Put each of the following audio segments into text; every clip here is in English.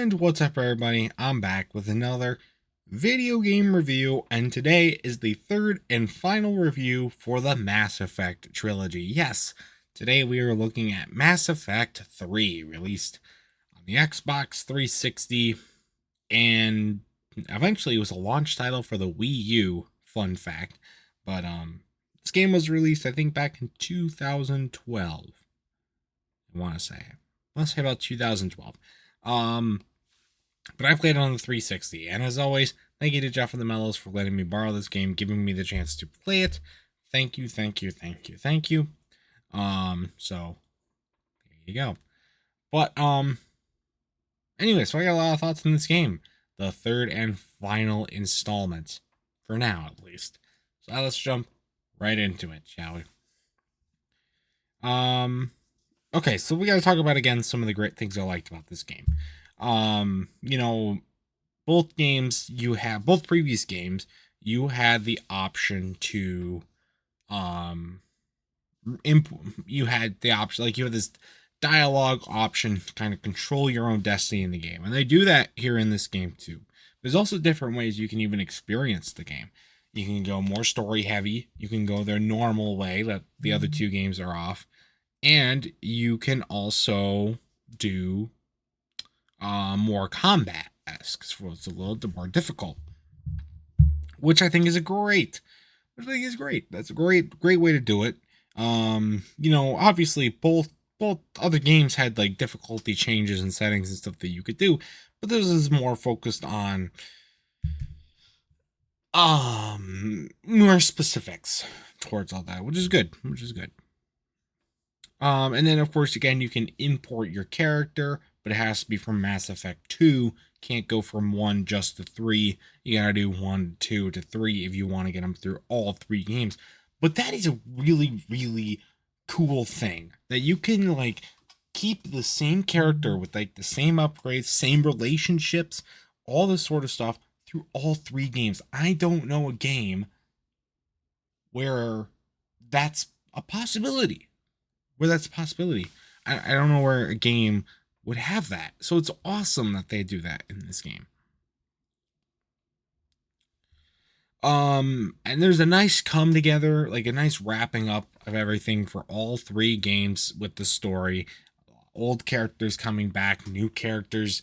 And what's up, everybody? I'm back with another video game review, and today is the third and final review for the Mass Effect trilogy. Yes, today we are looking at Mass Effect 3, released on the Xbox 360, and eventually it was a launch title for the Wii U, fun fact. But this game was released, I think, back in 2012. I want to say about 2012. But I played it on the 360, and as always, thank you to Jeffofthemellows for letting me borrow this game, giving me the chance to play it. Thank you. So there you go. But anyway, so I got a lot of thoughts on this game, the third and final installment, for now at least. So let's jump right into it, shall we? Okay, so we got to talk about again some of the great things I liked about this game. Both previous games, you had the option to you had this dialogue option to kind of control your own destiny in the game, and they do that here in this game too. There's also different ways you can even experience the game. You can go more story heavy, you can go their normal way that the other two games are off, and you can also do more combat-esque, so it's a little more difficult, which I think is great. That's a great way to do it. Obviously both other games had like difficulty changes and settings and stuff that you could do, but this is more focused on more specifics towards all that, which is good. And then of course, again, you can import your character, but it has to be from Mass Effect 2. Can't go from 1 just to 3. You gotta do 1, 2 to 3 if you want to get them through all 3 games. But that is a really, really cool thing, that you can like keep the same character with like the same upgrades, same relationships, all this sort of stuff through all 3 games. I don't know a game where that's a possibility. I don't know where a game would have that. So it's awesome that they do that in this game. And there's a nice come together, like a nice wrapping up of everything for all 3 games with the story. Old characters coming back, new characters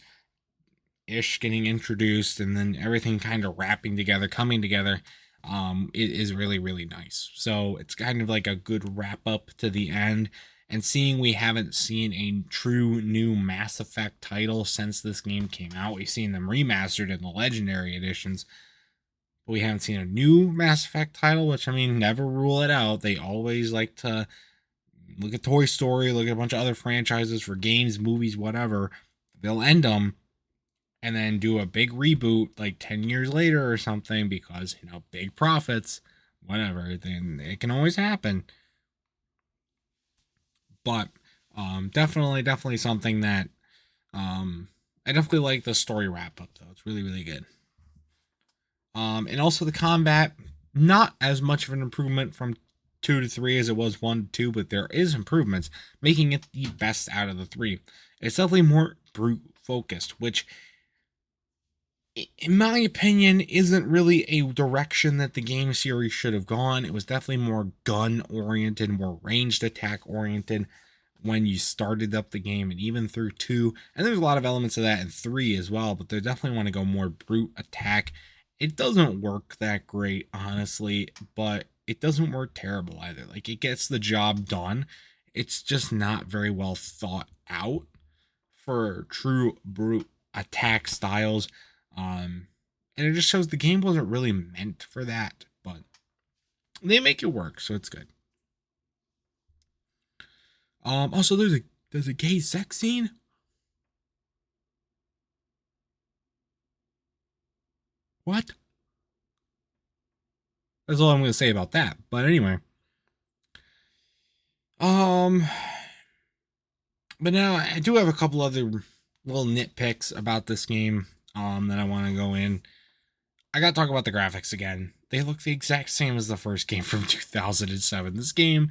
ish getting introduced, and then everything kind of wrapping together, coming together. It is really, really nice. So it's kind of like a good wrap up to the end. And seeing we haven't seen a true new Mass Effect title since this game came out. We've seen them remastered in the Legendary editions, but we haven't seen a new Mass Effect title, which, I mean, never rule it out. They always like to look at Toy Story, look at a bunch of other franchises for games, movies, whatever. They'll end them and then do a big reboot like 10 years later or something because, big profits, whatever. Then it can always happen. But definitely something that I definitely like the story wrap up, though. It's really, really good. And also the combat, not as much of an improvement from 2 to 3 as it was 1 to 2, but there is improvements, making it the best out of the 3. It's definitely more brute focused, which, in my opinion, isn't really a direction that the game series should have gone. It was definitely more gun oriented, more ranged attack oriented when you started up the game, and even through 2. And there's a lot of elements of that in 3 as well, but they definitely want to go more brute attack. It doesn't work that great, honestly, but it doesn't work terrible either. Like, it gets the job done. It's just not very well thought out for true brute attack styles. And it just shows the game wasn't really meant for that, but they make it work, so it's good. Also, there's a gay sex scene. What? That's all I'm going to say about that. But anyway, but now I do have a couple other little nitpicks about this game that I want to go in. I got to talk about the graphics again. They look the exact same as the first game from 2007. This game,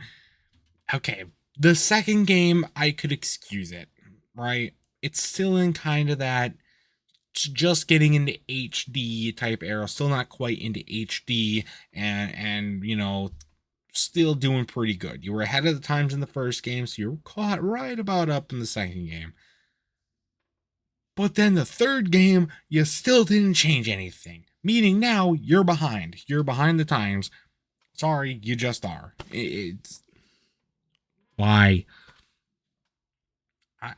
okay, the second game I could excuse it, right? It's still in kind of that just getting into HD type era, still not quite into HD, and still doing pretty good. You were ahead of the times in the first game, so you were caught right about up in the second game. But then the third game, you still didn't change anything. Meaning now you're behind. You're behind the times. Sorry, you just are. It's why. I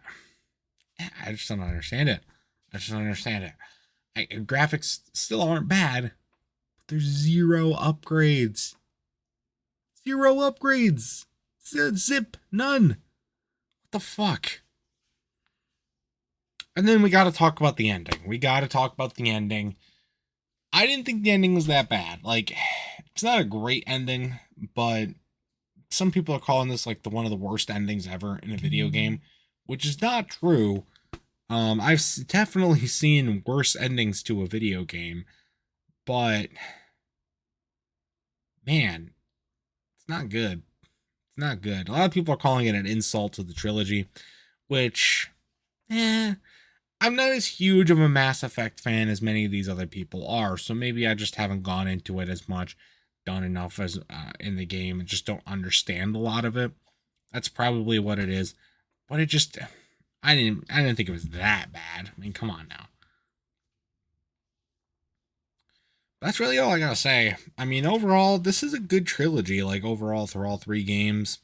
just don't understand it. Graphics still aren't bad, but there's zero upgrades. Zip, none. What the fuck? And then we got to talk about the ending. I didn't think the ending was that bad. Like, it's not a great ending, but some people are calling this like one of the worst endings ever in a video game, which is not true. I've definitely seen worse endings to a video game, but man, it's not good. A lot of people are calling it an insult to the trilogy, which, I'm not as huge of a Mass Effect fan as many of these other people are, so maybe I just haven't gone into it as much, done enough as in the game, and just don't understand a lot of it. That's probably what it is. But it just, I didn't think it was that bad. I mean, come on now. That's really all I gotta say. I mean, overall, this is a good trilogy. Like overall, through all three games,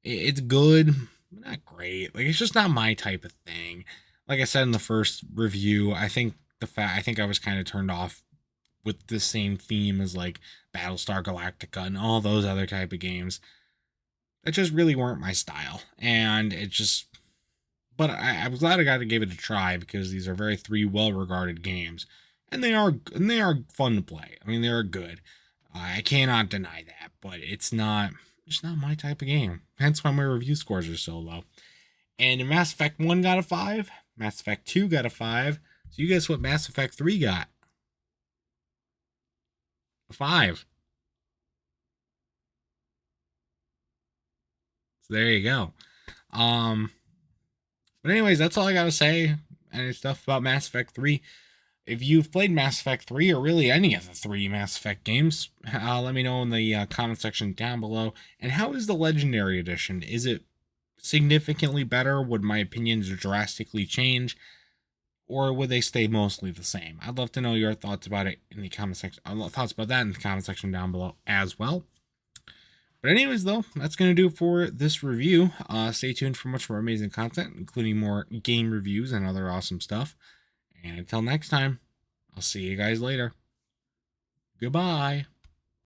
it's good, but not great. Like it's just not my type of thing. Like I said in the first review, I think I was kind of turned off with the same theme as like Battlestar Galactica and all those other type of games that just really weren't my style. And it just, but I was glad I got to give it a try because these are three well-regarded games, and they are fun to play. I mean, they are good. I cannot deny that, but it's just not my type of game. Hence why my review scores are so low. And Mass Effect 1 got a 5. Mass Effect 2 got a 5. So you guess what Mass Effect 3 got? A 5. So there you go. But anyways, that's all I gotta say. Any stuff about Mass Effect 3. If you've played Mass Effect 3 or really any of the three Mass Effect games, let me know in the comment section down below. And how is the Legendary Edition? Is it significantly better? Would my opinions drastically change? Or would they stay mostly the same? I'd love to know your thoughts about it in the comment section. Thoughts about that in the comment section down below as well. But anyways, though, that's going to do it for this review. Stay tuned for much more amazing content, including more game reviews and other awesome stuff. And until next time, I'll see you guys later. Goodbye.